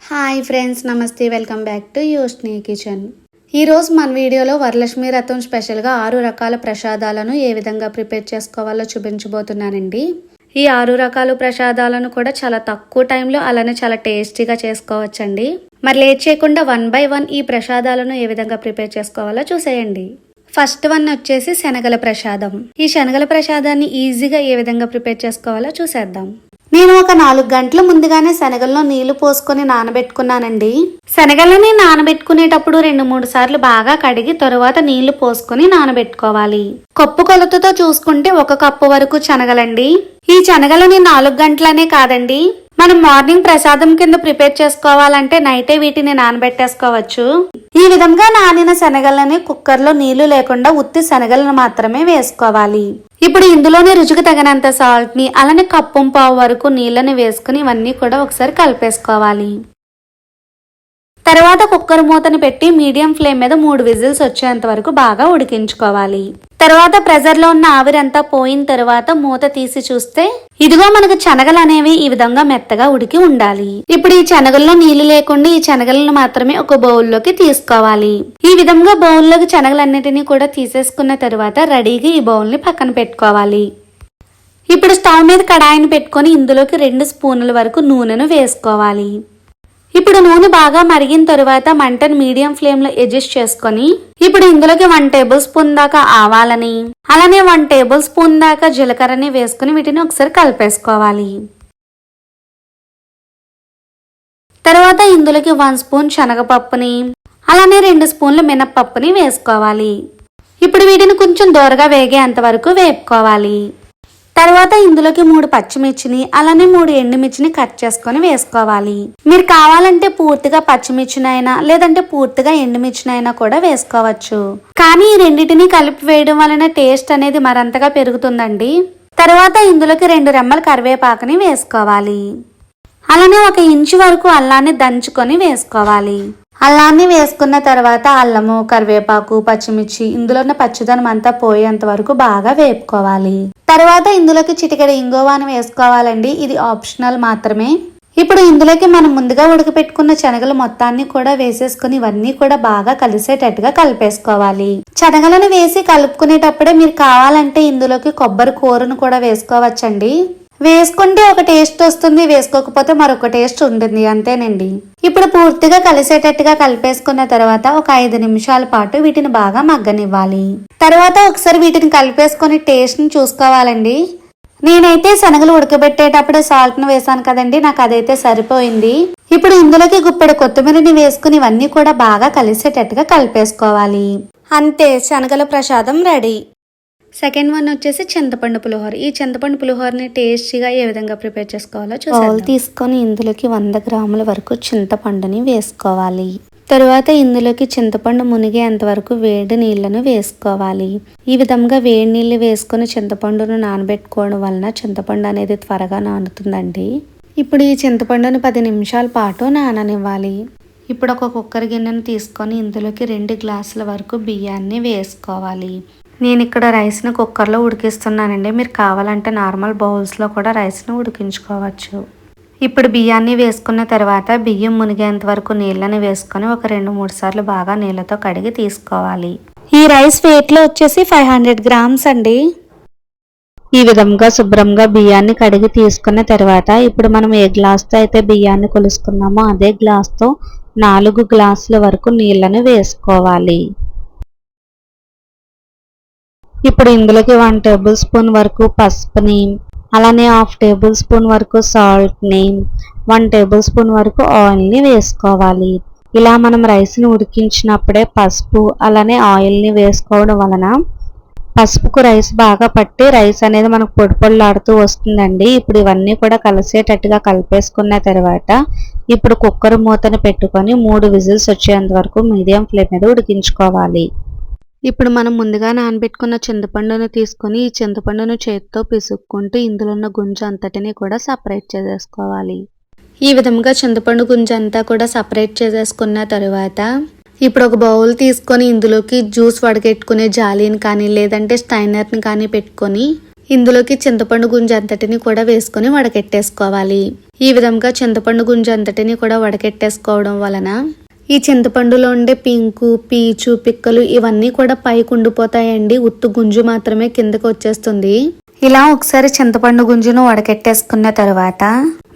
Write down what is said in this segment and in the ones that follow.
Hi friends, నమస్తే. Welcome back to Yoshni kitchen. ఈరోజు మన వీడియోలో వరలక్ష్మి వ్రతం స్పెషల్గా 6 రకాల ప్రసాదాలను ఏ విధంగా ప్రిపేర్ చేసుకోవాలో చూపించబోతున్నానండి. ఈ 6 రకాల ప్రసాదాలను కూడా చాలా తక్కువ టైంలో అలానే చాలా టేస్టీగా చేసుకోవచ్చండి. మరి లేట్ చేయకుండా 1 by 1 ఈ ప్రసాదాలను ఏ విధంగా ప్రిపేర్ చేసుకోవాలో చూసేయండి. ఫస్ట్ వన్ వచ్చేసి శనగల ప్రసాదం. ఈ శనగల ప్రసాదాన్ని ఈజీగా ఏ విధంగా ప్రిపేర్ చేసుకోవాలో చూసేద్దాం. నేను ఒక 4 గంటల ముందుగానే శనగల్లో నీళ్లు పోసుకొని నానబెట్టుకున్నానండి. శనగలని నానబెట్టుకునేటప్పుడు 2-3 సార్లు బాగా కడిగి తరువాత నీళ్లు పోసుకొని నానబెట్టుకోవాలి. కప్పు కొలతతో చూసుకుంటే 1 కప్పు వరకు శనగలండి. ఈ శనగలని 4 గంటలనే కాదండి, మనం మార్నింగ్ ప్రసాదం కింద ప్రిపేర్ చేసుకోవాలంటే నైటే వీటిని నానబెట్టేసుకోవచ్చు. ఈ విధంగా నానిన శనగలని కుక్కర్లో నీళ్లు లేకుండా ఉత్తి శనగలను మాత్రమే వేసుకోవాలి. ఇప్పుడు ఇందులోనే రుచికి తగినంత సాల్ట్ ని అలానే కప్పు పావు వరకు నీళ్ళని వేసుకుని ఇవన్నీ కూడా ఒకసారి కలిపేసుకోవాలి. తర్వాత కుక్కర్ మూతని పెట్టి మీడియం ఫ్లేమ్ మీద 3 విజిల్స్ వచ్చేంత వరకు బాగా ఉడికించుకోవాలి. తర్వాత ప్రెషర్ లో ఉన్న ఆవిరంతా పోయిన తర్వాత మూత తీసి చూస్తే ఇదిగో మనకు శనగలు అనేవి ఈ విధంగా మెత్తగా ఉడికి ఉండాలి. ఇప్పుడు ఈ శనగల్లో నీళ్లు లేకుండా ఈ శనగలను మాత్రమే ఒక బౌల్లోకి తీసుకోవాలి. ఈ విధంగా బౌల్లోకి శనగలన్నిటినీ కూడా తీసేసుకున్న తర్వాత రెడీగా ఈ బౌల్ ని పక్కన పెట్టుకోవాలి. ఇప్పుడు స్టవ్ మీద కడాయిని పెట్టుకొని ఇందులోకి 2 స్పూన్ల వరకు నూనెను వేసుకోవాలి. ఇప్పుడు నూనె బాగా మరిగిన తరువాత మంటను మీడియం ఫ్లేమ్ లో అడ్జస్ట్ చేసుకొని ఇప్పుడు ఇందులోకి 1 టేబుల్ స్పూన్ దాకా ఆవాలని అలానే 1 టేబుల్ స్పూన్ దాకా జీలకర్రని వేసుకుని వీటిని ఒకసారి కలిపేసుకోవాలి. తర్వాత ఇందులోకి 1 స్పూన్ శనగపప్పుని అలానే 2 స్పూన్ల మినప్పప్పుని వేసుకోవాలి. ఇప్పుడు వీటిని కొంచెం దోరగా వేగేంత వరకు వేపుకోవాలి. తర్వాత ఇందులోకి 3 పచ్చిమిర్చిని అలానే 3 ఎండుమిర్చిని కట్ చేసుకొని వేసుకోవాలి. మీరు కావాలంటే పూర్తిగా పచ్చిమిర్చినైనా లేదంటే పూర్తిగా ఎండుమిర్చినైనా కూడా వేసుకోవచ్చు. కానీ ఈ రెండింటిని కలిపి వేయడం వలన టేస్ట్ అనేది మరంతగా పెరుగుతుందండి. తర్వాత ఇందులోకి 2 రెమ్మల కరివేపాకుని వేసుకోవాలి. అలానే 1 ఇంచు వరకు అల్లాన్ని దంచుకొని వేసుకోవాలి. అల్లాన్ని వేసుకున్న తర్వాత అల్లము, కరివేపాకు, పచ్చిమిర్చి ఇందులో ఉన్న పచ్చిదనం అంతా పోయేంత వరకు బాగా వేపుకోవాలి. తర్వాత ఇందులోకి చిటికెడ ఇంగువను వేసుకోవాలండి. ఇది ఆప్షనల్ మాత్రమే. ఇప్పుడు ఇందులోకి మనం ముందుగా ఉడకపెట్టుకున్న శనగలు మొత్తాన్ని కూడా వేసేసుకుని ఇవన్నీ కూడా బాగా కలిసేటట్టుగా కలిపేసుకోవాలి. శనగలను వేసి కలుపుకునేటప్పుడే మీరు కావాలంటే ఇందులోకి కొబ్బరి కూరను కూడా వేసుకోవచ్చండి. వేసుకుంటే ఒక టేస్ట్ వస్తుంది, వేసుకోకపోతే మరొక టేస్ట్ ఉంటుంది, అంతేనండి. ఇప్పుడు పూర్తిగా కలిసేటట్టుగా కలిపేసుకున్న తర్వాత ఒక 5 నిమిషాల పాటు వీటిని బాగా మగ్గనివ్వాలి. తర్వాత ఒకసారి వీటిని కలిపేసుకుని టేస్ట్ ని చూసుకోవాలండి. నేనైతే శనగలు ఉడకబెట్టేటప్పుడు సాల్ట్ ను వేసాను కదండి, నాకు అదైతే సరిపోయింది. ఇప్పుడు ఇందులోకి గుప్పెడు కొత్తిమీరని వేసుకుని ఇవన్నీ కూడా బాగా కలిసేటట్టుగా కలిపేసుకోవాలి. అంతే, శనగల ప్రసాదం రెడీ. సెకండ్ వన్ వచ్చేసి చింతపండు పులిహోర. ఈ చింతపండు పులిహోరని టేస్టీగా ఏ విధంగా ప్రిపేర్ చేసుకోవాలో చూసాం. తీసుకొని ఇందులోకి 100 గ్రాముల వరకు చింతపండుని వేసుకోవాలి. తరువాత ఇందులోకి చింతపండు మునిగేంత వరకు వేడి నీళ్లను వేసుకోవాలి. ఈ విధంగా వేడి నీళ్లు వేసుకొని చింతపండును నానబెట్టుకోవడం వలన చింతపండు అనేది త్వరగా నానుతుందండి. ఇప్పుడు ఈ చింతపండుని 10 నిమిషాల పాటు నాననివ్వాలి. ఇప్పుడు ఒక కుక్కర్ గిన్నెను తీసుకొని ఇందులోకి 2 గ్లాసుల వరకు బియ్యాన్ని వేసుకోవాలి. నేను ఇక్కడ రైస్ని కుక్కర్లో ఉడికిస్తున్నానండి. మీరు కావాలంటే నార్మల్ బౌల్స్లో కూడా రైస్ని ఉడికించుకోవచ్చు. ఇప్పుడు బియ్యాన్ని వేసుకున్న తర్వాత బియ్యం మునిగేంత వరకు నీళ్ళని వేసుకొని ఒక 2-3 సార్లు బాగా నీళ్ళతో కడిగి తీసుకోవాలి. ఈ రైస్ వెయిట్లో వచ్చేసి 500 గ్రామ్స్ అండి. ఈ విధంగా శుభ్రంగా బియ్యాన్ని కడిగి తీసుకున్న తర్వాత ఇప్పుడు మనం ఏ గ్లాస్తో అయితే బియ్యాన్ని కొలుసుకున్నామో అదే గ్లాస్తో 4 గ్లాసుల వరకు నీళ్ళను వేసుకోవాలి. ఇప్పుడు ఇందులోకి 1 టేబుల్ స్పూన్ వరకు పసుపుని అలానే 1/2 టేబుల్ స్పూన్ వరకు సాల్ట్ని 1 టేబుల్ స్పూన్ వరకు ఆయిల్ని వేసుకోవాలి. ఇలా మనం రైస్ని ఉడికించినప్పుడే పసుపు అలానే ఆయిల్ని వేసుకోవడం వలన పసుపుకు రైస్ బాగా పట్టి రైస్ అనేది మనకు పొడి పొడిలాడుతూ వస్తుందండి. ఇప్పుడు ఇవన్నీ కూడా కలిసేటట్టుగా కలిపేసుకున్న తర్వాత ఇప్పుడు కుక్కర్ మూతను పెట్టుకొని 3 విజిల్స్ వచ్చేంత వరకు మీడియం ఫ్లేమ్ మీద ఉడికించుకోవాలి. ఇప్పుడు మనం ముందుగా నానబెట్టుకున్న చింతపండును తీసుకొని ఈ చింతపండును చేతితో పిసుక్కుంటూ ఇందులో ఉన్న గుంజు అంతటిని కూడా సపరేట్ చేసేసుకోవాలి. ఈ విధంగా చింతపండు గుంజు అంతా కూడా సపరేట్ చేసేసుకున్న తర్వాత ఇప్పుడు ఒక బౌల్ తీసుకొని ఇందులోకి జ్యూస్ వడగెట్టుకునే జాలీని కానీ లేదంటే స్టైనర్ని కానీ పెట్టుకొని ఇందులోకి చింతపండు గుంజ అంతటిని కూడా వేసుకొని వడకెట్టేసుకోవాలి. ఈ విధంగా చింతపండు గుంజ అంతటిని కూడా వడకెట్టేసుకోవడం వలన ఈ చింతపండులో ఉండే పింకు, పీచు, పిక్కలు ఇవన్నీ కూడా పైకి ఉండిపోతాయండి. ఉత్తు గుంజు మాత్రమే కిందకి వచ్చేస్తుంది. ఇలా ఒకసారి చింతపండు గుంజును వడకెట్టేసుకున్న తర్వాత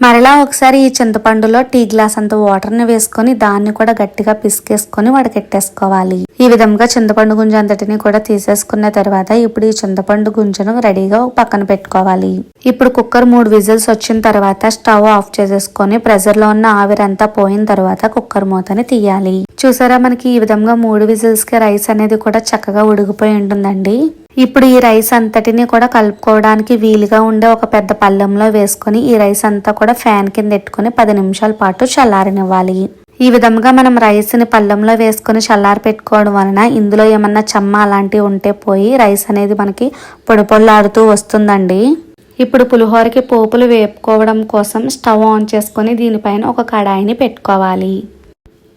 మరలా ఒకసారి ఈ చింతపండులో టీ గ్లాస్ అంత వాటర్ ని వేసుకొని దాన్ని కూడా గట్టిగా పిసికేసుకొని వడకెట్టేసుకోవాలి. ఈ విధంగా చింతపండు గుంజు అంతటిని కూడా తీసేసుకున్న తర్వాత ఇప్పుడు ఈ చింతపండు గుంజును రెడీగా పక్కన పెట్టుకోవాలి. ఇప్పుడు కుక్కర్ 3 విజిల్స్ వచ్చిన తర్వాత స్టవ్ ఆఫ్ చేసేసుకొని ప్రెషర్ లో ఉన్న ఆవిరంతా పోయిన తర్వాత కుక్కర్ మూతని తీయాలి. చూసారా, మనకి ఈ విధంగా 3 విజిల్స్ కి రైస్ అనేది కూడా చక్కగా ఉడికిపోయి ఉంటుందండి. ఇప్పుడు ఈ రైస్ అంతటిని కూడా కలుపుకోవడానికి వీలుగా ఉండే ఒక పెద్ద పళ్ళెంలో వేసుకొని ఈ రైస్ అంతా కూడా ఫ్యాన్ కింద పెట్టుకుని 10 నిమిషాల పాటు చల్లారనివ్వాలి. ఈ విధంగా మనం రైస్ ని పళ్ళెంలో వేసుకుని చల్లారి పెట్టుకోవడం వలన ఇందులో ఏమన్నా చెమ్మ అలాంటివి ఉంటే పోయి రైస్ అనేది మనకి పొడి పొల్లాడుతూ వస్తుందండి. ఇప్పుడు పులిహోరకి పోపులు వేపుకోవడం కోసం స్టవ్ ఆన్ చేసుకొని దీనిపైన ఒక కడాయిని పెట్టుకోవాలి.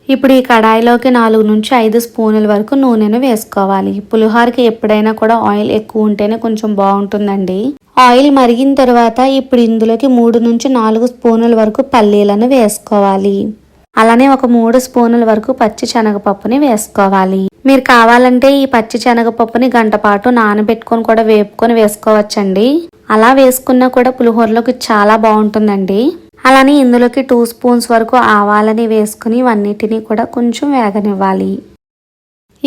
ఇప్పుడు ఈ కడాయిలోకి 4 నుంచి 5 స్పూనుల వరకు నూనెను వేసుకోవాలి. పులిహోరకి ఎప్పుడైనా కూడా ఆయిల్ ఎక్కువ ఉంటేనే కొంచెం బాగుంటుందండి. ఆయిల్ మరిగిన తర్వాత ఇప్పుడు ఇందులోకి 3 నుంచి 4 స్పూనుల వరకు పల్లీలను వేసుకోవాలి. అలానే ఒక 3 స్పూనుల వరకు పచ్చి శనగపప్పుని వేసుకోవాలి. మీరు కావాలంటే ఈ పచ్చి శనగపప్పుని గంట పాటు నానబెట్టుకొని కూడా వేపుకొని వేసుకోవచ్చండి. అలా వేసుకున్నా కూడా పులిహోరలోకి చాలా బాగుంటుందండి. అలానే ఇందులోకి 2 స్పూన్స్ వరకు ఆవాలని వేసుకుని ఇవన్నిటిని కూడా కొంచెం వేగనివ్వాలి.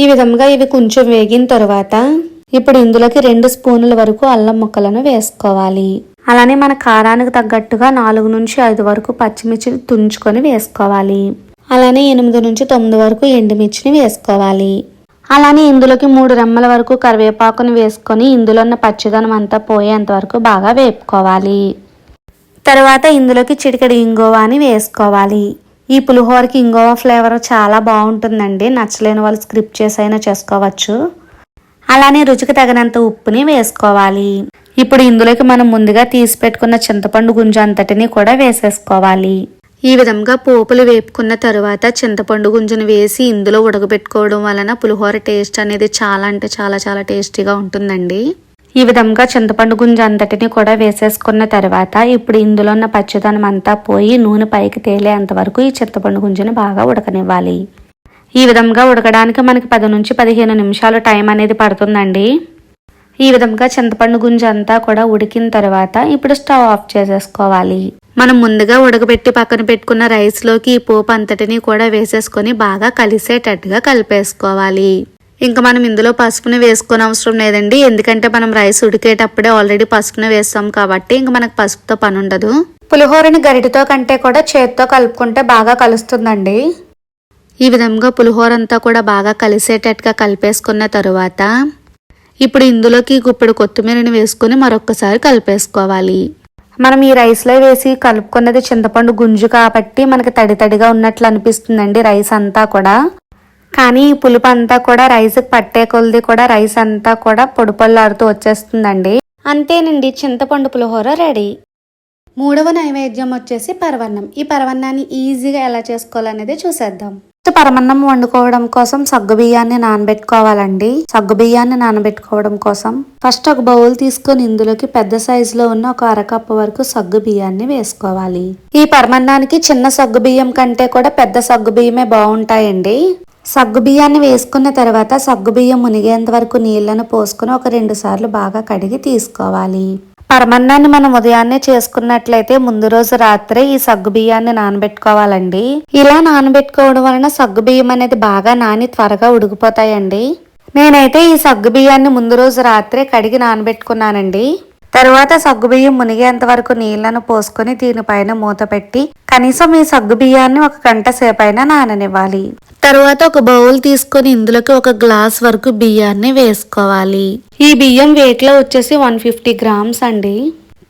ఈ విధంగా ఇవి కొంచెం వేగిన తర్వాత ఇప్పుడు ఇందులోకి 2 స్పూనుల వరకు అల్లం ముక్కలను వేసుకోవాలి. అలానే మన కారానికి తగ్గట్టుగా 4 నుంచి 5 వరకు పచ్చిమిర్చిని తుంచుకొని వేసుకోవాలి. అలానే 8 నుంచి 9 వరకు ఎండుమిర్చిని వేసుకోవాలి. అలానే ఇందులోకి 3 రెమ్మల వరకు కరివేపాకుని వేసుకొని ఇందులో ఉన్న పచ్చిదనం అంతా పోయేంత వరకు బాగా వేపుకోవాలి. తర్వాత ఇందులోకి చిటికెడు ఇంగువని వేసుకోవాలి. ఈ పులిహోరకి ఇంగువ ఫ్లేవర్ చాలా బాగుంటుందండి. నచ్చలేని వాళ్ళు స్కిప్ చేసైనా చేసుకోవచ్చు. అలానే రుచికి తగినంత ఉప్పుని వేసుకోవాలి. ఇప్పుడు ఇందులోకి మనం ముందుగా తీసి పెట్టుకున్న చింతపండు గుంజు అంతటిని కూడా వేసేసుకోవాలి. ఈ విధంగా పోపులు వేపుకున్న తర్వాత చింతపండు గుంజును వేసి ఇందులో ఉడకబెట్టుకోవడం వలన పులిహోర టేస్ట్ అనేది చాలా అంటే చాలా చాలా టేస్టీగా ఉంటుందండి. ఈ విధంగా చింతపండు గుంజు అంతటిని కూడా వేసేసుకున్న తర్వాత ఇప్పుడు ఇందులో ఉన్న పచ్చిదనం అంతా పోయి నూనె పైకి తేలేంత వరకు ఈ చింతపండు గుంజుని బాగా ఉడకనివ్వాలి. ఈ విధంగా ఉడకడానికి మనకి 10 నుంచి 15 నిమిషాలు టైం అనేది పడుతుందండి. ఈ విధంగా చింతపండు గుంజు అంతా కూడా ఉడికిన తర్వాత ఇప్పుడు స్టవ్ ఆఫ్ చేసేసుకోవాలి. మనం ముందుగా ఉడకబెట్టి పక్కన పెట్టుకున్న రైస్ లోకి ఈ పోపు అంతటిని కూడా వేసేసుకొని బాగా కలిసేటట్టుగా కలిపేసుకోవాలి. ఇంకా మనం ఇందులో పసుపుని వేసుకునే అవసరం లేదండి. ఎందుకంటే మనం రైస్ ఉడికేటప్పుడే ఆల్రెడీ పసుపుని వేస్తాం కాబట్టి ఇంకా మనకు పసుపుతో పని ఉండదు. పులిహోరని గరిటతో కంటే కూడా చేతితో కలుపుకుంటే బాగా కలుస్తుందండి. ఈ విధంగా పులిహోర అంతా కూడా బాగా కలిసేటట్టుగా కలిపేసుకున్న తరువాత ఇప్పుడు ఇందులోకి గుప్పెడు కొత్తిమీరని వేసుకుని మరొకసారి కలిపేసుకోవాలి. మనం ఈ రైస్ లో వేసి కలుపుకున్నది చింతపండు గుంజు కాబట్టి మనకి తడి తడిగా ఉన్నట్లు అనిపిస్తుందండి రైస్ అంతా కూడా. కానీ ఈ పులుపు అంతా కూడా రైస్ పట్టే కొలది కూడా రైస్ అంతా కూడా పొడి పొల్లాడుతూ వచ్చేస్తుందండి. అంతేనండి, చింతపండు పులిహోర రెడీ. 3వ నైవేద్యం వచ్చేసి పరవన్నం. ఈ పరవన్నాన్ని ఈజీగా ఎలా చేసుకోవాలనేది చూసేద్దాం. పరమన్నం వండుకోవడం కోసం సగ్గుబియ్యాన్ని నానబెట్టుకోవాలండి. సగ్గుబియ్యాన్ని నానబెట్టుకోవడం కోసం ఫస్ట్ ఒక బౌల్ తీసుకొని ఇందులోకి పెద్ద సైజులో ఉన్న ఒక అరకప్పు వరకు సగ్గు బియ్యాన్ని వేసుకోవాలి. ఈ పరమన్నానికి చిన్న సగ్గు బియ్యం కంటే కూడా పెద్ద సగ్గు బియ్యమే బాగుంటాయండి. సగ్గు బియ్యాన్ని వేసుకున్న తర్వాత సగ్గు బియ్యం మునిగేంత వరకు నీళ్లను పోసుకుని ఒక 2 సార్లు బాగా కడిగి తీసుకోవాలి. పరమన్నాన్ని మనం ఉదయాన్నే చేసుకున్నట్లయితే ముందు రోజు రాత్రే ఈ సగ్గు బియ్యాన్ని నానబెట్టుకోవాలండి. ఇలా నానబెట్టుకోవడం వలన సగ్గు బియ్యం అనేది బాగా నాని త్వరగా ఉడికిపోతాయండి. నేనైతే ఈ సగ్గు బియ్యాన్ని ముందు రోజు రాత్రే కడిగి నానబెట్టుకున్నానండి. తర్వాత సగ్గుబియ్యం మునిగేంత వరకు నీళ్లను పోసుకొని దీనిపైన మూత పెట్టి కనీసం ఈ సగ్గు బియ్యాన్ని 1 గంట సేపైనా నాననివ్వాలి. తర్వాత ఒక బౌల్ తీసుకొని ఇందులోకి 1 గ్లాస్ వరకు బియ్యాన్ని వేసుకోవాలి. ఈ బియ్యం వెయిట్ లో వచ్చేసి 150 గ్రామ్స్ అండి.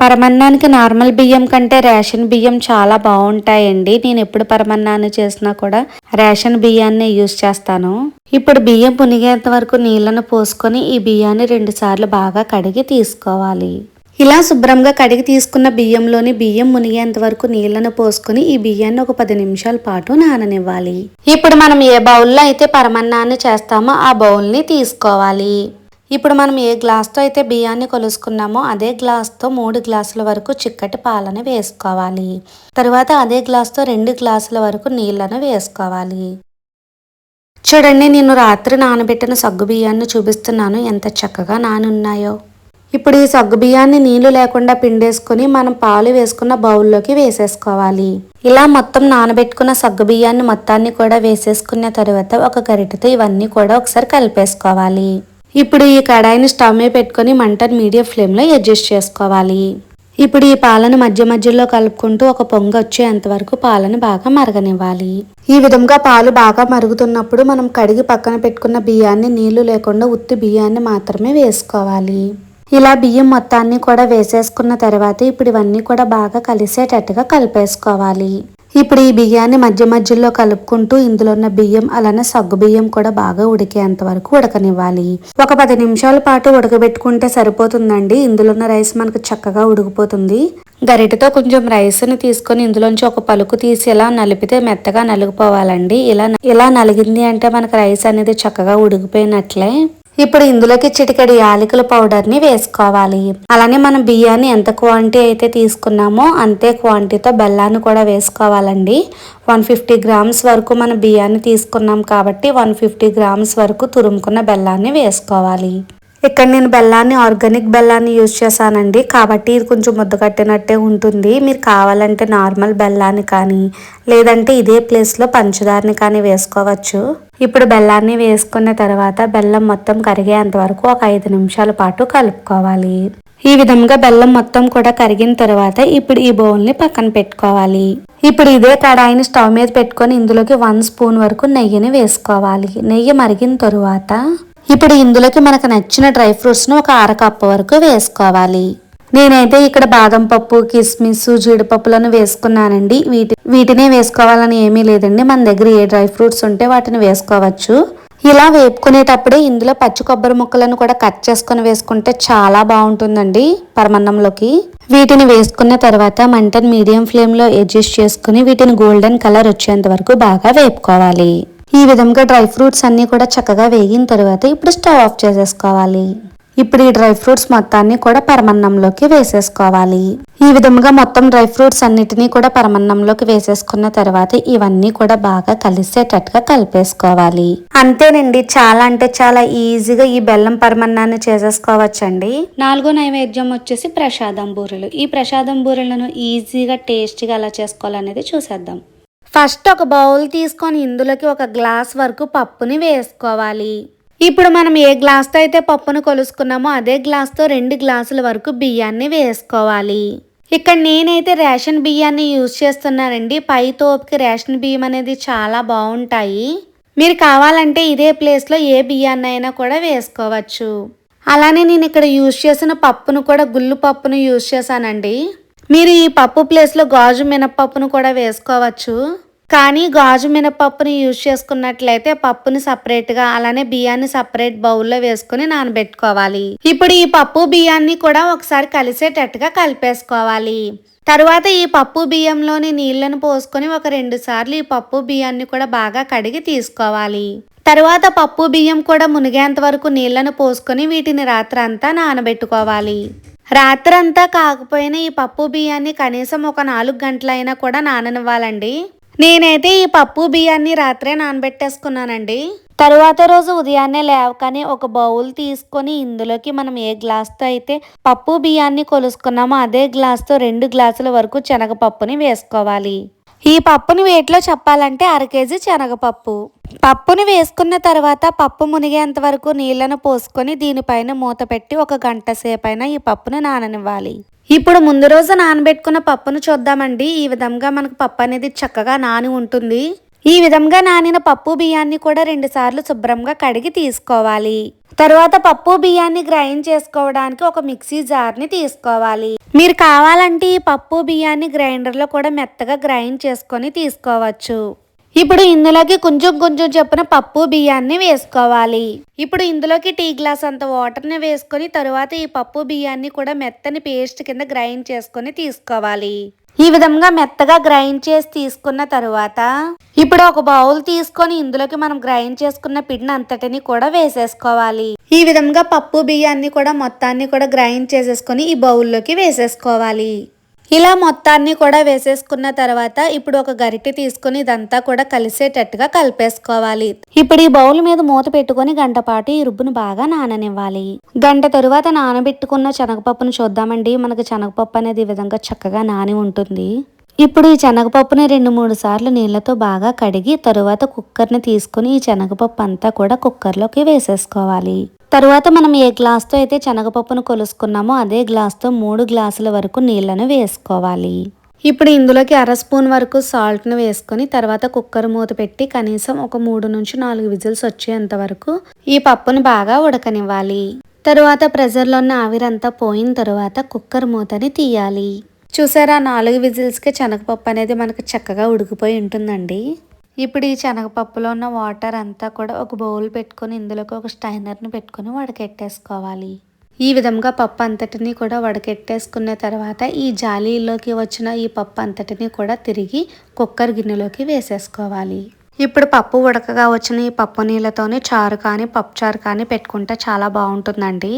పరమన్నానికి నార్మల్ బియ్యం కంటే రేషన్ బియ్యం చాలా బాగుంటాయండి. నేను ఎప్పుడు పరమన్నాన్ని చేసినా కూడా రేషన్ బియ్యాన్ని యూజ్ చేస్తాను. ఇప్పుడు బియ్యం మునిగేంత వరకు నీళ్లను పోసుకొని ఈ బియ్యాన్ని 2 సార్లు బాగా కడిగి తీసుకోవాలి. ఇలా శుభ్రంగా కడిగి తీసుకున్న బియ్యంలోని బియ్యం మునిగేంత వరకు నీళ్లను పోసుకొని ఈ బియ్యాన్ని ఒక 10 నిమిషాల పాటు నాననివ్వాలి. ఇప్పుడు మనం ఏ బౌల్లో అయితే పరమన్నాన్ని చేస్తామో ఆ బౌల్ని తీసుకోవాలి. ఇప్పుడు మనం ఏ గ్లాస్తో అయితే బియ్యాన్ని కొలుసుకున్నామో అదే గ్లాస్తో 3 గ్లాసుల వరకు చిక్కటి పాలను వేసుకోవాలి. తర్వాత అదే గ్లాస్తో 2 గ్లాసుల వరకు నీళ్లను వేసుకోవాలి. చూడండి, నేను రాత్రి నానబెట్టిన సగ్గు బియ్యాన్ని చూపిస్తున్నాను ఎంత చక్కగా నానున్నాయో. ఇప్పుడు ఈ సగ్గు బియ్యాన్ని నీళ్లు లేకుండా పిండేసుకుని మనం పాలు వేసుకున్న బౌల్లోకి వేసేసుకోవాలి. ఇలా మొత్తం నానబెట్టుకున్న సగ్గు బియ్యాన్ని మొత్తాన్ని కూడా వేసేసుకున్న తర్వాత ఒక గరిటెతో ఇవన్నీ కూడా ఒకసారి కలిపేసుకోవాలి. ఇప్పుడు ఈ కడాయిని స్టవ్ మీద పెట్టుకుని మంటను మీడియం ఫ్లేమ్లో అడ్జస్ట్ చేసుకోవాలి. ఇప్పుడు ఈ పాలను మధ్య మధ్యలో కలుపుకుంటూ ఒక పొంగు వచ్చేంత వరకు పాలను బాగా మరగనివ్వాలి. ఈ విధంగా పాలు బాగా మరుగుతున్నప్పుడు మనం కడిగి పక్కన పెట్టుకున్న బియ్యాన్ని నీళ్లు లేకుండా ఉత్తి బియ్యాన్ని మాత్రమే వేసుకోవాలి. ఇలా బియ్యం మొత్తాన్ని కూడా వేసేసుకున్న తర్వాత ఇప్పుడు ఇవన్నీ కూడా బాగా కలిసేటట్టుగా కలిపేసుకోవాలి. ఇప్పుడు ఈ బియ్యాన్ని మధ్య మధ్యలో కలుపుకుంటూ ఇందులో ఉన్న బియ్యం అలానే సగ్గు బియ్యం కూడా బాగా ఉడికేంత వరకు ఉడకనివ్వాలి. ఒక 10 నిమిషాల పాటు ఉడకబెట్టుకుంటే సరిపోతుందండి. ఇందులో ఉన్న రైస్ మనకు చక్కగా ఉడికిపోతుంది. గరిటెతో కొంచెం రైస్ని తీసుకొని ఇందులోంచి ఒక పలుకు తీసి ఇలా నలిపితే మెత్తగా నలిగిపోవాలండి. ఇలా నలిగింది అంటే మనకు రైస్ అనేది చక్కగా ఉడికిపోయినట్లే. ఇప్పుడు ఇందులోకి చిటికెడు యాలకుల పౌడర్ని వేసుకోవాలి. అలానే మనం బియ్యాన్ని ఎంత క్వాంటిటీ అయితే తీసుకున్నామో అంతే క్వాంటిటీతో బెల్లాన్ని కూడా వేసుకోవాలండి. 150 గ్రామ్స్ వరకు మనం బియ్యాన్ని తీసుకున్నాం కాబట్టి 150 గ్రామ్స్ వరకు తురుముకున్న బెల్లాన్ని వేసుకోవాలి. ఇక్కడ నేను బెల్లాన్ని ఆర్గానిక్ బెల్లాన్ని యూజ్ చేశానండి, కాబట్టి ఇది కొంచెం ముద్ద కట్టినట్టే ఉంటుంది. మీరు కావాలంటే నార్మల్ బెల్లాన్ని కానీ లేదంటే ఇదే ప్లేస్లో పంచదారని కానీ వేసుకోవచ్చు. ఇప్పుడు బెల్లాన్ని వేసుకున్న తర్వాత బెల్లం మొత్తం కరిగేంత వరకు ఒక 5 నిమిషాల పాటు కలుపుకోవాలి. ఈ విధంగా బెల్లం మొత్తం కూడా కరిగిన తర్వాత ఇప్పుడు ఈ బౌల్ని పక్కన పెట్టుకోవాలి. ఇప్పుడు ఇదే కడాయిని స్టవ్ మీద పెట్టుకొని ఇందులోకి 1 స్పూన్ వరకు నెయ్యిని వేసుకోవాలి. నెయ్యి మరిగిన తరువాత ఇప్పుడు ఇందులోకి మనకు నచ్చిన డ్రై ఫ్రూట్స్ను ఒక 1/2 కప్పు వరకు వేసుకోవాలి. నేనైతే ఇక్కడ బాదం పప్పు, కిస్మిస్, జీడిపప్పులను వేసుకున్నానండి. వీటినే వేసుకోవాలని ఏమీ లేదండి. మన దగ్గర ఏ డ్రై ఫ్రూట్స్ ఉంటే వాటిని వేసుకోవచ్చు. ఇలా వేపుకునేటప్పుడే ఇందులో పచ్చి కొబ్బరి ముక్కలను కూడా కట్ చేసుకొని వేసుకుంటే చాలా బాగుంటుందండి పరమన్నంలోకి. వీటిని వేసుకున్న తర్వాత మంటను మీడియం ఫ్లేమ్లో అడ్జస్ట్ చేసుకుని వీటిని గోల్డెన్ కలర్ వచ్చేంత వరకు బాగా వేపుకోవాలి. ఈ విధంగా డ్రై ఫ్రూట్స్ అన్ని కూడా చక్కగా వేగిన తర్వాత ఇప్పుడు స్టవ్ ఆఫ్ చేసేసుకోవాలి. ఇప్పుడు ఈ డ్రై ఫ్రూట్స్ మొత్తాన్ని కూడా పరమన్నంలోకి వేసేసుకోవాలి. ఈ విధంగా మొత్తం డ్రై ఫ్రూట్స్ అన్నిటినీ కూడా పరమన్నంలోకి వేసేసుకున్న తర్వాత ఇవన్నీ కూడా బాగా కలిసేటట్టుగా కలిపేసుకోవాలి. అంతేనండి, చాలా అంటే చాలా ఈజీగా ఈ బెల్లం పరమన్నాన్ని చేసేసుకోవచ్చండి. 4వ నైవేద్యం వచ్చేసి ప్రసాదం బూరెలు. ఈ ప్రసాదం బూరెలను ఈజీగా టేస్టీగా ఎలా చేసుకోవాలనేది చూసేద్దాం. ఫస్ట్ ఒక బౌల్ తీసుకొని ఇందులోకి 1 గ్లాస్ వరకు పప్పుని వేసుకోవాలి. ఇప్పుడు మనం ఏ గ్లాస్తో అయితే పప్పును కొలుసుకున్నామో అదే గ్లాస్తో 2 గ్లాసుల వరకు బియ్యాన్ని వేసుకోవాలి. ఇక్కడ నేనైతే రేషన్ బియ్యాన్ని యూజ్ చేస్తున్నానండి. పై తోపుకి రేషన్ బియ్యం అనేది చాలా బాగుంటాయి. మీరు కావాలంటే ఇదే ప్లేస్లో ఏ బియ్యాన్ని అయినా కూడా వేసుకోవచ్చు. అలానే నేను ఇక్కడ యూజ్ చేసిన పప్పును కూడా గుళ్ళు పప్పును యూజ్ చేశానండి. మీరు ఈ పప్పు ప్లేస్లో గాజు మినపప్పును కూడా వేసుకోవచ్చు. కానీ గాజు మినపప్పుని యూజ్ చేసుకున్నట్లయితే పప్పుని సపరేట్గా అలానే బియ్యాన్ని సపరేట్ బౌల్లో వేసుకుని నానబెట్టుకోవాలి. ఇప్పుడు ఈ పప్పు బియ్యాన్ని కూడా ఒకసారి కలిసేటట్టుగా కలిపేసుకోవాలి. తరువాత ఈ పప్పు బియ్యంలోని నీళ్లను పోసుకొని ఒక 2 సార్లు ఈ పప్పు బియ్యాన్ని కూడా బాగా కడిగి తీసుకోవాలి. తరువాత పప్పు బియ్యం కూడా మునిగేంత వరకు నీళ్లను పోసుకొని వీటిని రాత్రంతా నానబెట్టుకోవాలి. రాత్రంతా కాకపోయినా ఈ పప్పు బియ్యాన్ని కనీసం ఒక 4 గంటలైనా కూడా నాననివ్వాలండి. నేనైతే ఈ పప్పు బియ్యాన్ని రాత్రే నానబెట్టేసుకున్నానండి. తరువాత రోజు ఉదయాన్నే లేవగానే ఒక బౌల్ తీసుకొని ఇందులోకి మనం ఏ గ్లాస్తో అయితే పప్పు బియ్యాన్ని కొలుసుకున్నామో అదే గ్లాస్తో 2 గ్లాసుల వరకు శనగపప్పుని వేసుకోవాలి. ఈ పప్పుని వేటిలో చెప్పాలంటే 1/2 కేజీ శనగపప్పు. పప్పుని వేసుకున్న తర్వాత పప్పు మునిగేంత వరకు నీళ్లను పోసుకొని దీనిపైన మూత పెట్టి 1 గంట సేపైనా ఈ పప్పును నాననివ్వాలి. ఇప్పుడు ముందు రోజు నానబెట్టుకున్న పప్పును చూద్దామండి. ఈ విధంగా మనకు పప్పు అనేది చక్కగా నాని ఉంటుంది. ఈ విధంగా నానిన పప్పు బియ్యాన్ని కూడా 2 సార్లు శుభ్రంగా కడిగి తీసుకోవాలి. తర్వాత పప్పు బియ్యాన్ని గ్రైండ్ చేసుకోవడానికి ఒక మిక్సీ జార్ని తీసుకోవాలి. మీరు కావాలంటే ఈ పప్పు బియ్యాన్ని గ్రైండర్లో కూడా మెత్తగా గ్రైండ్ చేసుకొని తీసుకోవచ్చు. ఇప్పుడు ఇందులోకి కొంచెం కొంచెం చొప్పున పప్పు బియ్యాన్ని వేసుకోవాలి. ఇప్పుడు ఇందులోకి టీ గ్లాస్ అంత వాటర్ని వేసుకొని తరువాత ఈ పప్పు బియ్యాన్ని కూడా మెత్తని పేస్ట్ కింద గ్రైండ్ చేసుకొని తీసుకోవాలి. ఈ విధంగా మెత్తగా గ్రైండ్ చేసి తీసుకున్న తరువాత ఇప్పుడు ఒక బౌల్ తీసుకొని ఇందులోకి మనం గ్రైండ్ చేసుకున్న పిండిని అంతటిని కూడా వేసేసుకోవాలి. ఈ విధంగా పప్పు బియ్యాన్ని కూడా మొత్తాన్ని కూడా గ్రైండ్ చేసేసుకొని ఈ బౌల్లోకి వేసేసుకోవాలి. ఇలా మొత్తాన్ని కూడా వేసేసుకున్న తర్వాత ఇప్పుడు ఒక గరిటె తీసుకుని ఇదంతా కూడా కలిసేటట్టుగా కలిపేసుకోవాలి. ఇప్పుడు ఈ బౌల్ మీద మూత పెట్టుకుని గంట పాటు ఈ రుబ్బును బాగా నాననివ్వాలి. గంట తరువాత నానబెట్టుకున్న శనగపప్పును చూద్దామండి. మనకు శనగపప్పు అనేది ఈ విధంగా చక్కగా నాని ఉంటుంది. ఇప్పుడు ఈ శనగపప్పుని 2-3 సార్లు నీళ్లతో బాగా కడిగి తరువాత కుక్కర్ని తీసుకుని ఈ శనగపప్పు అంతా కూడా కుక్కర్లోకి వేసేసుకోవాలి. తరువాత మనం ఏ గ్లాస్తో అయితే శనగపప్పును కొలుసుకున్నామో అదే గ్లాస్తో 3 గ్లాసుల వరకు నీళ్లను వేసుకోవాలి. ఇప్పుడు ఇందులోకి 1/2 స్పూన్ వరకు సాల్ట్ను వేసుకొని తర్వాత కుక్కర్ మూత పెట్టి కనీసం ఒక 3-4 విజిల్స్ వచ్చేంత వరకు ఈ పప్పును బాగా ఉడకనివ్వాలి. తరువాత ప్రెషర్లో ఉన్న ఆవిరంతా పోయిన తరువాత కుక్కర్ మూతని తీయాలి. చూసారా, 4 విజిల్స్కి శనగపప్పు అనేది మనకు చక్కగా ఉడికిపోయి ఉంటుందండి. ఇప్పుడు ఈ శనగపప్పులో ఉన్న వాటర్ అంతా కూడా ఒక బౌల్ పెట్టుకొని ఇందులోకి ఒక స్టైనర్ని పెట్టుకొని వడకెట్టేసుకోవాలి. ఈ విధంగా పప్పు అంతటిని కూడా వడకెట్టేసుకున్న తర్వాత ఈ జాలీలోకి వచ్చిన ఈ పప్పు అంతటిని కూడా తిరిగి కుక్కర్ గిన్నెలోకి వేసేసుకోవాలి. ఇప్పుడు పప్పు ఉడకగా వచ్చిన ఈ పప్పు నీళ్ళతోని చారు కానీ పప్పుచారు కానీ పెట్టుకుంటే చాలా బాగుంటుందండి.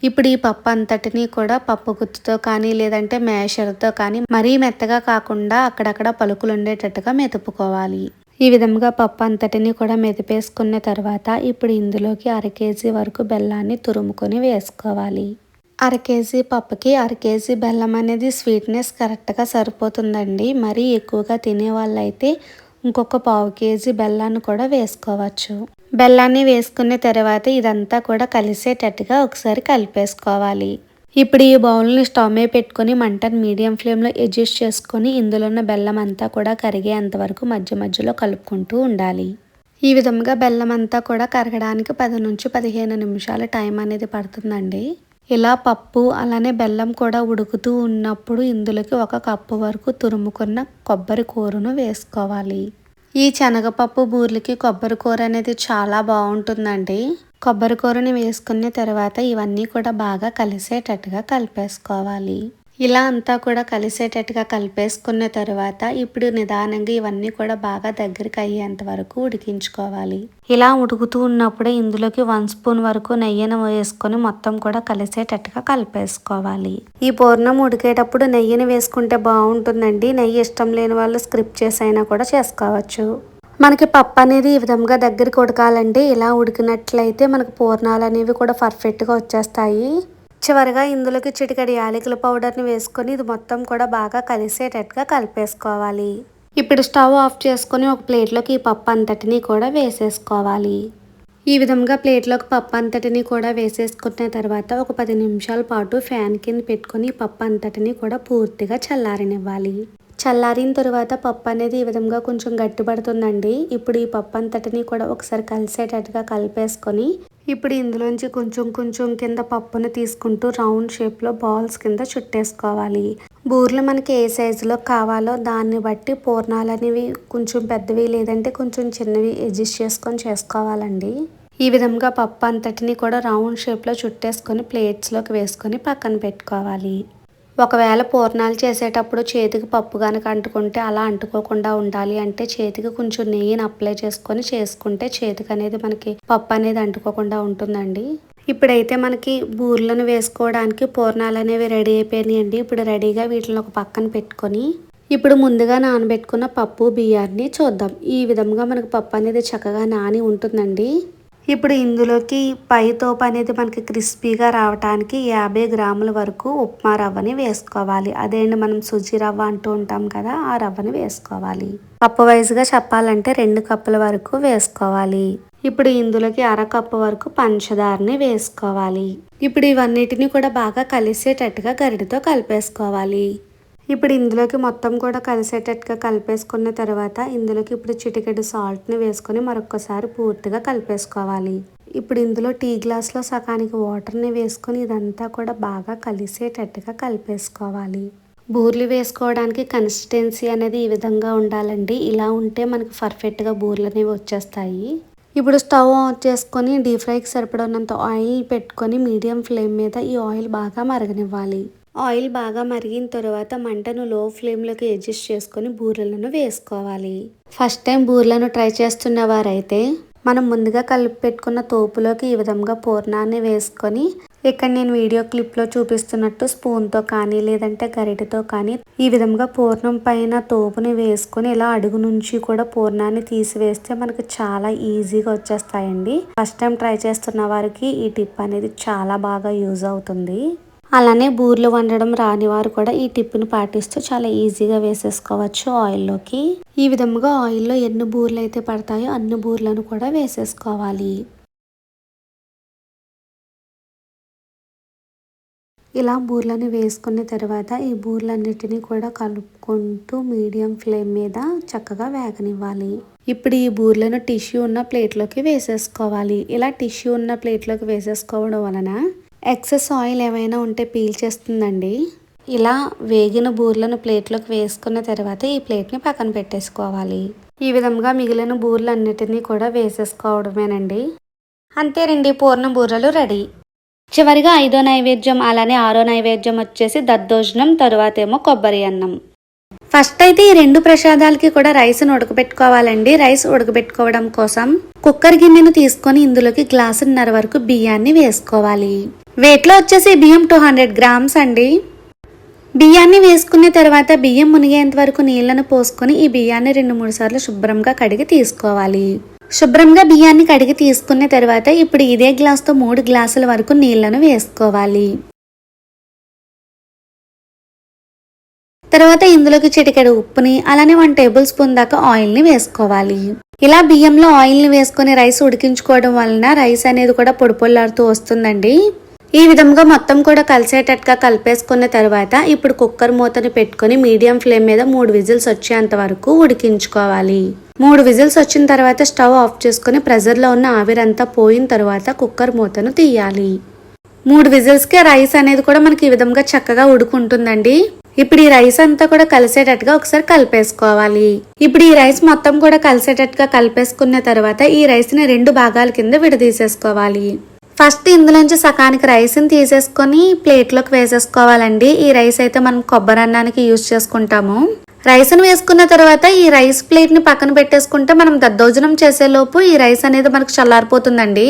ఇప్పుడు ఈ పప్పు అంతటిని కూడా పప్పు గుత్తుతో కానీ లేదంటే మేషర్తో కానీ మరీ మెత్తగా కాకుండా అక్కడక్కడ పలుకులు ఉండేటట్టుగా మెతుపుకోవాలి. ఈ విధంగా పప్పు అంతటిని కూడా మెదిపేసుకున్న తర్వాత ఇప్పుడు ఇందులోకి 1/2 కేజీ వరకు బెల్లాన్ని తురుముకొని వేసుకోవాలి. 1/2 కేజీ పప్పుకి 1/2 కేజీ బెల్లం అనేది స్వీట్నెస్ కరెక్ట్గా సరిపోతుందండి. మరీ ఎక్కువగా తినే వాళ్ళైతే ఇంకొక 1/2 కేజీ బెల్లాన్ని కూడా వేసుకోవచ్చు. బెల్లాన్ని వేసుకున్న తర్వాత ఇదంతా కూడా కలిసేటట్టుగా ఒకసారి కలిపేసుకోవాలి. ఇప్పుడు ఈ బౌల్ని స్టవ్ మీద పెట్టుకొని మంటను మీడియం ఫ్లేమ్లో అడ్జస్ట్ చేసుకొని ఇందులో ఉన్న బెల్లం అంతా కూడా కరిగేంత వరకు మధ్య మధ్యలో కలుపుకుంటూ ఉండాలి. ఈ విధంగా బెల్లం అంతా కూడా కరగడానికి 10 నుంచి 15 నిమిషాల టైం అనేది పడుతుందండి. ఇలా పప్పు అలానే బెల్లం కూడా ఉడుకుతూ ఉన్నప్పుడు ఇందులోకి 1 కప్పు వరకు తురుముకున్న కొబ్బరి కూరను వేసుకోవాలి. ఈ శనగపప్పు బూర్లకి కొబ్బరి కూర అనేది చాలా బాగుంటుందండి. కొబ్బరి కూరని వేసుకున్న తర్వాత ఇవన్నీ కూడా బాగా కలిసేటట్టుగా కలిపేసుకోవాలి. ఇలా అంతా కూడా కలిసేటట్టుగా కలిపేసుకున్న తర్వాత ఇప్పుడు నిదానంగా ఇవన్నీ కూడా బాగా దగ్గరికి అయ్యేంత వరకు ఉడికించుకోవాలి. ఇలా ఉడుకుతూ ఉన్నప్పుడే ఇందులోకి 1 స్పూన్ వరకు నెయ్యిని వేసుకొని మొత్తం కూడా కలిసేటట్టుగా కలిపేసుకోవాలి. ఈ పూర్ణం ఉడికేటప్పుడు నెయ్యిని వేసుకుంటే బాగుంటుందండి. నెయ్యి ఇష్టం లేని వాళ్ళు స్కిప్ చేసైనా కూడా చేసుకోవచ్చు. మనకి పప్పు అనేది ఈ విధంగా దగ్గరికి ఉడకాలండి. ఇలా ఉడికినట్లయితే మనకు పూర్ణాలు అనేవి కూడా పర్ఫెక్ట్గా వచ్చేస్తాయి. చివరిగా ఇందులోకి చిటికెడు యాలకుల పౌడర్ని వేసుకొని ఇది మొత్తం కూడా బాగా కలిసేటట్టుగా కలిపేసుకోవాలి. ఇప్పుడు స్టవ్ ఆఫ్ చేసుకొని ఒక ప్లేట్లోకి ఈ పప్పు అంతటిని కూడా వేసేసుకోవాలి. ఈ విధంగా ప్లేట్లోకి పప్పు అంతటిని కూడా వేసేసుకున్న తర్వాత ఒక 10 నిమిషాల పాటు ఫ్యాన్ కింద పెట్టుకొని పప్పు అంతటిని కూడా పూర్తిగా చల్లారనివ్వాలి. చల్లారిన తర్వాత పప్పు అనేది ఈ విధంగా కొంచెం గట్టిపడుతుందండి. ఇప్పుడు ఈ పప్పు అంతటిని కూడా ఒకసారి కలిసేటట్టుగా కలిపేసుకొని ఇప్పుడు ఇందులోంచి కొంచెం కింద పప్పును తీసుకుంటూ రౌండ్ షేప్లో బాల్స్ కింద చుట్టేసుకోవాలి. బూర్లు మనకి ఏ సైజులో కావాలో దాన్ని బట్టి పూర్ణాలు అనేవి కొంచెం పెద్దవి లేదంటే కొంచెం చిన్నవి అడ్జస్ట్ చేసుకొని చేసుకోవాలండి. ఈ విధంగా పప్పు అంతటిని కూడా రౌండ్ షేప్లో చుట్టేసుకొని ప్లేట్స్లోకి వేసుకొని పక్కన పెట్టుకోవాలి. ఒకవేళ పూర్ణాలు చేసేటప్పుడు చేతికి పప్పు కనుక అంటుకుంటే అలా అంటుకోకుండా ఉండాలి అంటే చేతికి కొంచెం నెయ్యిని అప్లై చేసుకొని చేసుకుంటే చేతికి అనేది మనకి పప్పు అనేది అంటుకోకుండా ఉంటుందండి. ఇప్పుడైతే మనకి బూర్లను వేసుకోవడానికి పూర్ణాలు అనేవి రెడీ అయిపోయినాయండి. ఇప్పుడు రెడీగా వీటిని ఒక పక్కన పెట్టుకొని ఇప్పుడు ముందుగా నానబెట్టుకున్న పప్పు బియ్యాన్ని చూద్దాం. ఈ విధంగా మనకు పప్పు అనేది చక్కగా నాని ఉంటుందండి. ఇప్పుడు ఇందులోకి పై తోపు అనేది మనకి క్రిస్పీగా రావడానికి 50 గ్రాముల వరకు ఉప్మా రవ్వని వేసుకోవాలి. అదే అండి మనం సుజీ రవ్వ అంటూ ఉంటాం కదా, ఆ రవ్వని వేసుకోవాలి. కప్పు వైజ్గా చెప్పాలంటే 2 కప్పుల వరకు వేసుకోవాలి. ఇప్పుడు ఇందులోకి 1/2 కప్పు వరకు పంచదారని వేసుకోవాలి. ఇప్పుడు ఇవన్నిటిని కూడా బాగా కలిసేటట్టుగా గరిటెతో కలిపేసుకోవాలి. ఇప్పుడు ఇందులోకి మొత్తం కూడా కలిసేటట్టుగా కలిపేసుకున్న తర్వాత ఇందులోకి ఇప్పుడు చిటికెడు సాల్ట్ని వేసుకొని మరొకసారి పూర్తిగా కలిపేసుకోవాలి. ఇప్పుడు ఇందులో టీ గ్లాస్లో సగానికి వాటర్ని వేసుకొని ఇదంతా కూడా బాగా కలిసేటట్టుగా కలిపేసుకోవాలి. బూర్లు వేసుకోవడానికి కన్సిస్టెన్సీ అనేది ఈ విధంగా ఉండాలండి. ఇలా ఉంటే మనకి పర్ఫెక్ట్గా బూర్లు అనేవి వచ్చేస్తాయి. ఇప్పుడు స్టవ్ ఆన్ చేసుకొని డీప్ ఫ్రైకి సరిపడినంత ఆయిల్ పెట్టుకొని మీడియం ఫ్లేమ్ మీద ఈ ఆయిల్ బాగా మరగనివ్వాలి. ఆయిల్ బాగా మరిగిన తర్వాత మంటను లో ఫ్లేమ్లోకి అడ్జస్ట్ చేసుకొని బూరెలను వేసుకోవాలి. ఫస్ట్ టైం బూరెలను ట్రై చేస్తున్న వారైతే మనం ముందుగా కలిపి పెట్టుకున్న తోపులోకి ఈ విధంగా పూర్ణాన్ని వేసుకొని ఇక్కడ నేను వీడియో క్లిప్లో చూపిస్తున్నట్టు స్పూన్తో కానీ లేదంటే గరిటెతో కానీ ఈ విధంగా పూర్ణం పైన తోపుని వేసుకొని ఇలా అడుగు నుంచి కూడా పూర్ణాన్ని తీసివేస్తే మనకు చాలా ఈజీగా వచ్చేస్తాయండి. ఫస్ట్ టైం ట్రై చేస్తున్న వారికి ఈ టిప్ అనేది చాలా బాగా యూజ్ అవుతుంది. అలానే బూర్లు వండడం రాని వారు కూడా ఈ టిప్ని పాటిస్తూ చాలా ఈజీగా వేసేసుకోవచ్చు ఆయిల్లోకి. ఈ విధంగా ఆయిల్లో ఎన్ని బూర్లు అయితే పడతాయో అన్ని బూర్లను కూడా వేసేసుకోవాలి. ఇలా బూర్లను వేసుకున్న తర్వాత ఈ బూర్లన్నిటినీ కూడా కలుపుకుంటూ మీడియం ఫ్లేమ్ మీద చక్కగా వేగనివ్వాలి. ఇప్పుడు ఈ బూర్లను టిష్యూ ఉన్న ప్లేట్లోకి వేసేసుకోవాలి. ఇలా టిష్యూ ఉన్న ప్లేట్లోకి వేసేసుకోవడం వలన ఎక్సెస్ ఆయిల్ ఏమైనా ఉంటే పీల్చేస్తుందండి. ఇలా వేగిన బూర్లను ప్లేట్లోకి వేసుకున్న తర్వాత ఈ ప్లేట్ని పక్కన పెట్టేసుకోవాలి. ఈ విధంగా మిగిలిన బూర్లు అన్నిటినీ కూడా వేసేసుకోవడమేనండి. అంతేనండి, పూర్ణ బూరెలు రెడీ. చివరిగా 5వ నైవేద్యం అలానే 6వ నైవేద్యం వచ్చేసి దద్దోజనం, తరువాత ఏమో కొబ్బరి అన్నం. ఫస్ట్ అయితే ఈ 2 ప్రసాదాలకి కూడా రైస్ను ఉడకబెట్టుకోవాలండి. రైస్ ఉడకబెట్టుకోవడం కోసం కుక్కర్ గిన్నెను తీసుకొని ఇందులోకి గ్లాసున్నర వరకు బియ్యాన్ని వేసుకోవాలి. వెయిట్లో వచ్చేసి బియ్యం 200 గ్రామ్స్ అండి. బియ్యాన్ని వేసుకున్న తర్వాత బియ్యం మునిగేంత వరకు నీళ్లను పోసుకొని ఈ బియ్యాన్ని 2-3 సార్లు శుభ్రంగా కడిగి తీసుకోవాలి. శుభ్రంగా బియ్యాన్ని కడిగి తీసుకున్న తర్వాత ఇప్పుడు ఇదే గ్లాస్తో 3 గ్లాసుల వరకు నీళ్లను వేసుకోవాలి. తర్వాత ఇందులోకి చిటికెడు ఉప్పుని అలానే 1 టేబుల్ స్పూన్ దాకా ఆయిల్ని వేసుకోవాలి. ఇలా బియ్యంలో ఆయిల్ని వేసుకొని రైస్ ఉడికించుకోవడం వలన రైస్ అనేది కూడా పొడిపొల్లాడుతూ వస్తుందండి. ఈ విధంగా మొత్తం కూడా కలిసేటట్టుగా కలిపేసుకున్న తర్వాత ఇప్పుడు కుక్కర్ మూతని పెట్టుకొని మీడియం ఫ్లేమ్ మీద 3 విజిల్స్ వచ్చేంత వరకు ఉడికించుకోవాలి. 3 విజిల్స్ వచ్చిన తర్వాత స్టవ్ ఆఫ్ చేసుకుని ప్రెజర్లో ఉన్న ఆవిరంతా పోయిన తర్వాత కుక్కర్ మూతను తీయాలి. 3 విజిల్స్కే రైస్ అనేది కూడా మనకి ఈ విధంగా చక్కగా ఉడుకుంటుందండి. ఇప్పుడు ఈ రైస్ అంతా కూడా కలిసేటట్టుగా ఒకసారి కలిపేసుకోవాలి. ఇప్పుడు ఈ రైస్ మొత్తం కూడా కలిసేటట్టుగా కలిపేసుకున్న తర్వాత ఈ రైస్ ని 2 భాగాల కింద విడదీసేసుకోవాలి. ఫస్ట్ ఇందులోంచి సకానికి రైస్ ని తీసేసుకొని ప్లేట్లోకి వేసేసుకోవాలండి. ఈ రైస్ అయితే మనం కొబ్బరి అన్నానికి యూజ్ చేసుకుంటాము. రైస్ ను వేసుకున్న తర్వాత ఈ రైస్ ప్లేట్ ని పక్కన పెట్టేసుకుంటే మనం దద్దోజనం చేసేలోపు ఈ రైస్ అనేది మనకు చల్లారిపోతుందండి.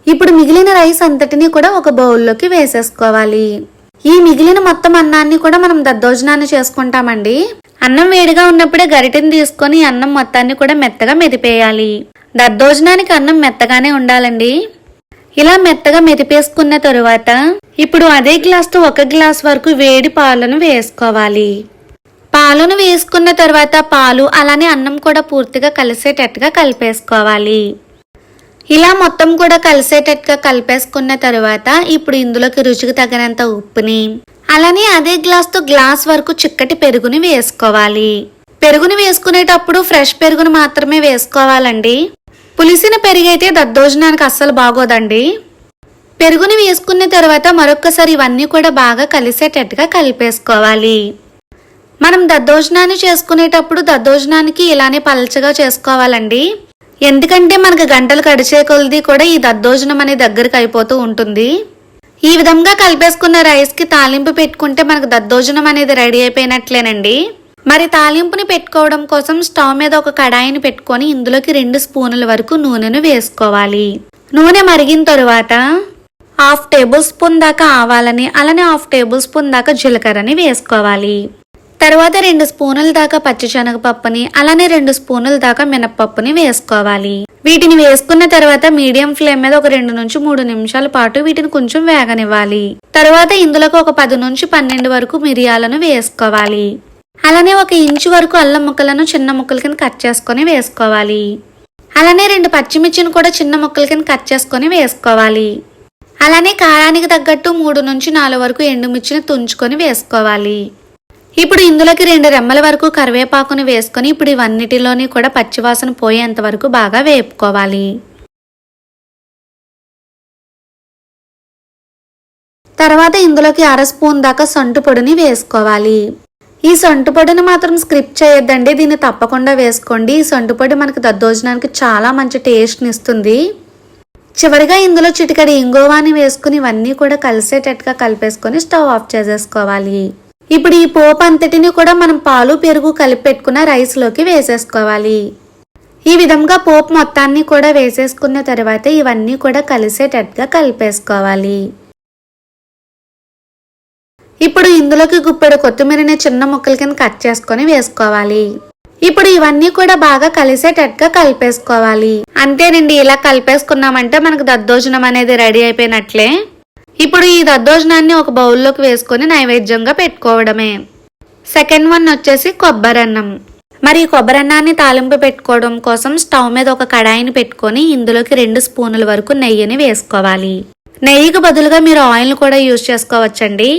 ఇప్పుడు మిగిలిన రైస్ అంతటిని కూడా ఒక బౌల్లోకి వేసేసుకోవాలి. ఈ మిగిలిన మొత్తం అన్నాన్ని కూడా మనం దద్దోజనాన్ని చేసుకుంటామండి. అన్నం వేడిగా ఉన్నప్పుడే గరిటెని తీసుకొని అన్నం మొత్తాన్ని కూడా మెత్తగా మెదిపేయాలి. దద్దోజనానికి అన్నం మెత్తగానే ఉండాలండి. ఇలా మెత్తగా మెదిపేసుకున్న తరువాత ఇప్పుడు అదే గ్లాస్తో 1 గ్లాస్ వరకు వేడి పాలను వేసుకోవాలి. పాలను వేసుకున్న తర్వాత పాలు అలానే అన్నం కూడా పూర్తిగా కలిసేటట్టుగా కలిపేసుకోవాలి. ఇలా మొత్తం కూడా కలిసేటట్టుగా కలిపేసుకున్న తర్వాత ఇప్పుడు ఇందులోకి రుచికి తగినంత ఉప్పుని అలానే అదే గ్లాస్తో గ్లాస్ వరకు చిక్కటి పెరుగుని వేసుకోవాలి. పెరుగుని వేసుకునేటప్పుడు ఫ్రెష్ పెరుగుని మాత్రమే వేసుకోవాలండి. పులిసిన పెరుగైతే దద్దోజనానికి అస్సలు బాగోదండి. పెరుగుని వేసుకున్న తర్వాత మరొకసారి ఇవన్నీ కూడా బాగా కలిసేటట్టుగా కలిపేసుకోవాలి. మనం దద్దోజనాన్ని చేసుకునేటప్పుడు దద్దోజనానికి ఇలానే పలచగా చేసుకోవాలండి. ఎందుకంటే మనకు గంటలు గడిచే కొలది కూడా ఈ దద్దోజనం అనే దగ్గరకు అయిపోతూ ఉంటుంది. ఈ విధంగా కలిపేసుకున్న రైస్ కి తాలింపు పెట్టుకుంటే మనకు దద్దోజనం అనేది రెడీ అయిపోయినట్లేనండి. మరి తాలింపుని పెట్టుకోవడం కోసం స్టవ్ మీద ఒక కడాయిని పెట్టుకొని ఇందులోకి 2 స్పూనుల వరకు నూనెను వేసుకోవాలి. నూనె మరిగిన తరువాత 1/2 టేబుల్ స్పూన్ దాకా ఆవాలని అలానే 1/2 టేబుల్ స్పూన్ దాకా జీలకర్రని వేసుకోవాలి. తర్వాత 2 స్పూనుల దాకా పచ్చిశనగపప్పుని అలానే 2 స్పూనుల దాకా మినపప్పుని వేసుకోవాలి. వీటిని వేసుకున్న తర్వాత మీడియం ఫ్లేమ్ మీద ఒక 2 నుంచి 3 నిమిషాల పాటు వీటిని కొంచెం వేగనివ్వాలి. తర్వాత ఇందులోకి ఒక 10 నుంచి 12 వరకు మిరియాలను వేసుకోవాలి. అలానే 1 ఇంచు వరకు అల్లం ముక్కలను చిన్న ముక్కల కింద కట్ చేసుకొని వేసుకోవాలి. అలానే 2 పచ్చిమిర్చిని కూడా చిన్న ముక్కల కింద కట్ చేసుకొని వేసుకోవాలి. అలానే కారానికి తగ్గట్టు 3 నుంచి 4 వరకు ఎండుమిర్చిని తుంచుకొని వేసుకోవాలి. ఇప్పుడు ఇందులోకి 2 రెమ్మల వరకు కరివేపాకుని వేసుకొని ఇప్పుడు ఇవన్నిటిలోని కూడా పచ్చివాసన పోయేంత వరకు బాగా వేపుకోవాలి. తర్వాత ఇందులోకి 1/2 స్పూన్ దాకా సొంటు పొడిని వేసుకోవాలి. ఈ సొంటు పొడిని మాత్రం స్కిప్ చేయొద్దండి, దీన్ని తప్పకుండా వేసుకోండి. ఈ సొంటు పొడి మనకి దద్దోజనానికి చాలా మంచి టేస్ట్ని ఇస్తుంది. చివరిగా ఇందులో చిటికెడు ఇంగువని వేసుకుని ఇవన్నీ కూడా కలిసేటట్టుగా కలిపేసుకొని స్టవ్ ఆఫ్ చేసేసుకోవాలి. ఇప్పుడు ఈ పోపు అంతటిని కూడా మనం పాలు పెరుగు కలిపి పెట్టుకున్న రైస్లోకి వేసేసుకోవాలి. ఈ విధంగా పోపు మొత్తాన్ని కూడా వేసేసుకున్న తర్వాత ఇవన్నీ కూడా కలిసేటట్టుగా కలిపేసుకోవాలి. ఇప్పుడు ఇందులోకి గుప్పెడు కొత్తిమీరని చిన్న ముక్కల కింద కట్ చేసుకొని వేసుకోవాలి. ఇప్పుడు ఇవన్నీ కూడా బాగా కలిసేటట్టుగా కలిపేసుకోవాలి. అంతేనండి, ఇలా కలిపేసుకున్నామంటే మనకు దద్దోజనం అనేది రెడీ అయిపోయినట్లే. ఇప్పుడు ఈ దద్దోజనాన్ని ఒక బౌల్లోకి వేసుకొని నైవేద్యంగా పెట్టుకోవడమే. సెకండ్ వన్ వచ్చేసి కొబ్బరన్నం. మరి ఈ కొబ్బరన్నాన్ని తాలింపు పెట్టుకోవడం కోసం స్టవ్ మీద ఒక కడాయిని పెట్టుకొని ఇందులోకి 2 స్పూన్ల వరకు నెయ్యిని వేసుకోవాలి. నెయ్యికి బదులుగా మీరు ఆయిల్ కూడా యూజ్ చేసుకోవచ్చండి.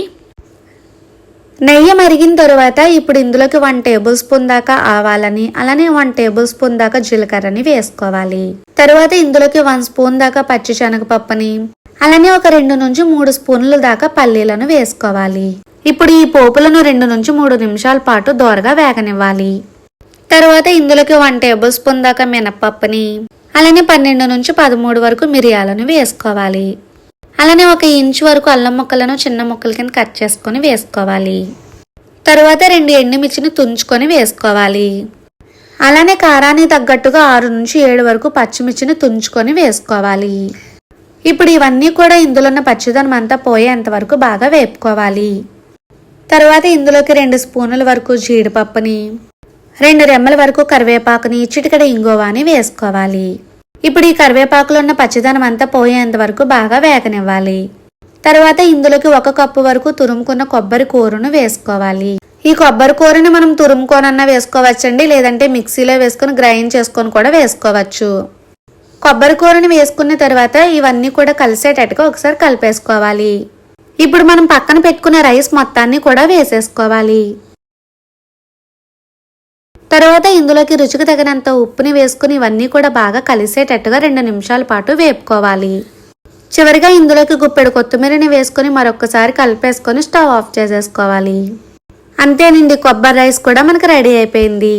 నెయ్యి మరిగిన తరువాత ఇప్పుడు ఇందులోకి 1 టేబుల్ స్పూన్ దాకా ఆవాలని, అలానే 1 టేబుల్ స్పూన్ దాకా జీలకర్రని వేసుకోవాలి. తరువాత ఇందులోకి 1 స్పూన్ దాకా పచ్చి శనగపప్పుని, అలానే ఒక 2 నుంచి 3 స్పూన్ల దాకా పల్లీలను వేసుకోవాలి. ఇప్పుడు ఈ పోపులను 2 నుంచి 3 నిమిషాల పాటు దోరగా వేగనివ్వాలి. తరువాత ఇందులోకి 1 టేబుల్ స్పూన్ దాకా మినపప్పుని, అలానే 12 నుంచి 13 వరకు మిరియాలను వేసుకోవాలి. అలానే 1 ఇంచ్ వరకు అల్లం ముక్కలను చిన్న ముక్కల కింద కట్ చేసుకొని వేసుకోవాలి. తరువాత 2 ఎండుమిర్చిని తుంచుకొని వేసుకోవాలి. అలానే కారానికి తగ్గట్టుగా 6 నుంచి 7 వరకు పచ్చిమిర్చిని తుంచుకొని వేసుకోవాలి. ఇప్పుడు ఇవన్నీ కూడా ఇందులో ఉన్న పచ్చిదనం అంతా పోయేంత వరకు బాగా వేపుకోవాలి. తర్వాత ఇందులోకి 2 స్పూన్ల వరకు జీడిపప్పుని, 2 రెమ్మల వరకు కరివేపాకుని, చిటికెడు ఇంగువని వేసుకోవాలి. ఇప్పుడు ఈ కరివేపాకులో ఉన్న పచ్చిదనం అంతా పోయేంత వరకు బాగా వేగనివ్వాలి. తర్వాత ఇందులోకి 1 కప్పు వరకు తురుముకున్న కొబ్బరి కూరను వేసుకోవాలి. ఈ కొబ్బరి కూరని మనం తురుముకోనన్నా వేసుకోవచ్చండి, లేదంటే మిక్సీలో వేసుకొని గ్రైండ్ చేసుకొని కూడా వేసుకోవచ్చు. కొబ్బరి కూరని వేసుకున్న తర్వాత ఇవన్నీ కూడా కలిసేటట్టుగా ఒకసారి కలిపేసుకోవాలి. ఇప్పుడు మనం పక్కన పెట్టుకున్న రైస్ మొత్తాన్ని కూడా వేసేసుకోవాలి. తర్వాత ఇందులోకి రుచికి తగినంత ఉప్పుని వేసుకుని ఇవన్నీ కూడా బాగా కలిసేటట్టుగా 2 నిమిషాల పాటు వేపుకోవాలి. చివరిగా ఇందులోకి గుప్పెడు కొత్తిమీరని వేసుకుని మరొకసారి కలిపేసుకొని స్టవ్ ఆఫ్ చేసేసుకోవాలి. అంతేనండి, కొబ్బరి రైస్ కూడా మనకు రెడీ అయిపోయింది.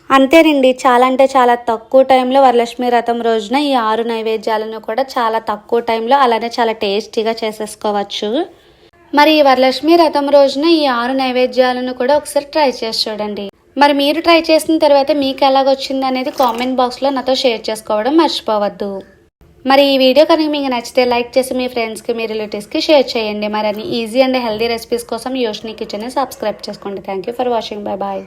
అంతేనండి, చాలా అంటే చాలా తక్కువ టైంలో వరలక్ష్మి వ్రతం రోజున ఈ 6 నైవేద్యాలను కూడా చాలా తక్కువ టైంలో అలానే చాలా టేస్టీగా చేసేసుకోవచ్చు. మరి ఈ వరలక్ష్మి వ్రతం రోజున ఈ 6 నైవేద్యాలను కూడా ఒకసారి ట్రై చేసి చూడండి. మరి మీరు ట్రై చేసిన తర్వాత మీకు ఎలాగొచ్చింది అనేది కామెంట్ బాక్స్లో నాతో షేర్ చేసుకోవడం మర్చిపోవద్దు. మరి ఈ వీడియో కనుక మీకు నచ్చితే లైక్ చేసి మీ ఫ్రెండ్స్కి, మీ రిలేటివ్స్కి షేర్ చేయండి. మరి అన్ని ఈజీ అండ్ హెల్దీ రెసిపీస్ కోసం యోషిని కిచెన్ని సబ్స్క్రైబ్ చేసుకోండి. Thank you for watching. Bye bye.